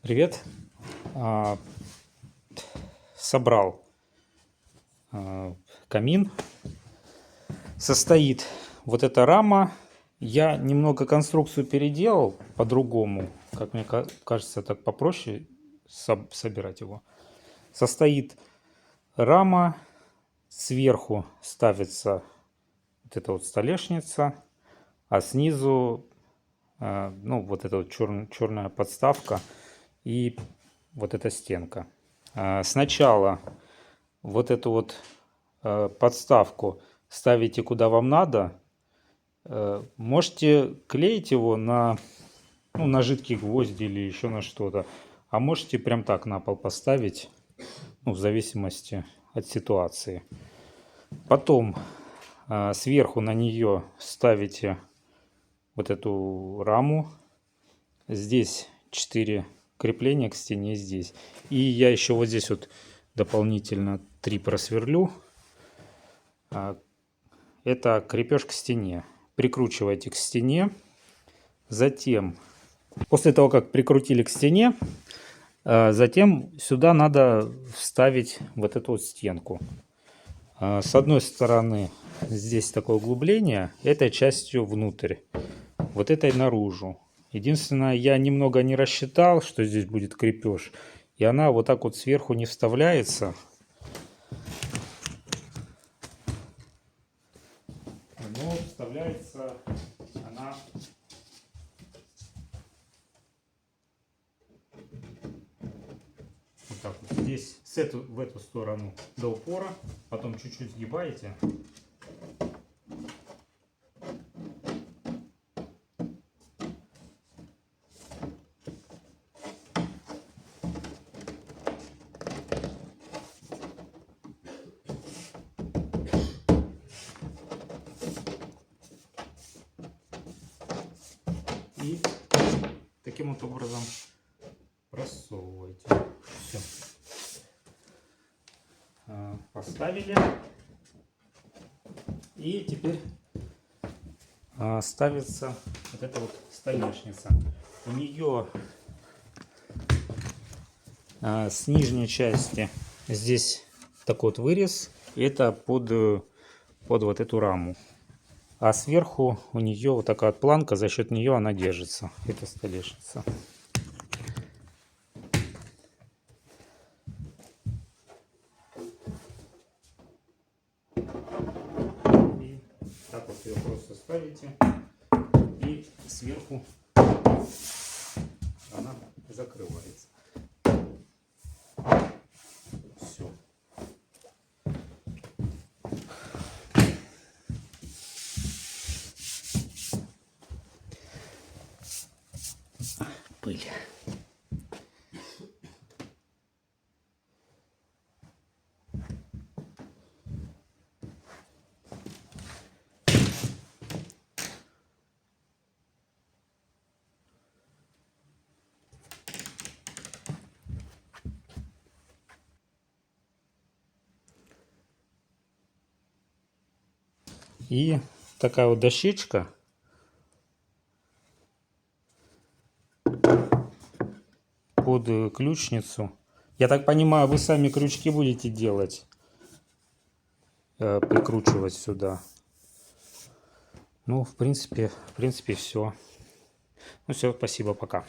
Привет. Собрал камин. Состоит вот эта рама. Я немного конструкцию переделал по-другому. Как мне кажется, так попроще собирать его. Состоит рама. Сверху ставится вот эта вот столешница. А снизу ну, вот эта вот черная подставка и вот эта стенка. Сначала вот эту вот подставку ставите куда вам надо. Можете клеить его на, ну, на жидкие гвозди или еще на что-то. А можете прям так на пол поставить, ну, в зависимости от ситуации. Потом сверху на нее ставите вот эту раму. Здесь 4 крепления к стене здесь. И я еще вот здесь вот дополнительно 3 просверлю. Это крепеж к стене. Прикручивайте к стене. Затем, после того, как прикрутили к стене, затем сюда надо вставить вот эту вот стенку. С одной стороны здесь такое углубление, этой частью внутрь, вот этой наружу. Единственное, я немного не рассчитал, что здесь будет крепеж, и она вот так вот сверху не вставляется. Но вставляется она вот так вот. Здесь в эту сторону до упора, потом чуть-чуть сгибаете. И таким вот образом просовываете. Все. Поставили. И теперь ставится вот эта вот столешница. У нее с нижней части здесь такой вот вырез. Это под вот эту раму. А сверху у нее вот такая вот планка, за счет нее она держится. Это столешница. И так вот ее просто ставите. И сверху она закрывается. Все. Пыль. И такая вот дощечка. Под ключницу. Я так понимаю, вы сами крючки будете делать, прикручивать сюда. Ну, в принципе все. Ну все, спасибо, пока.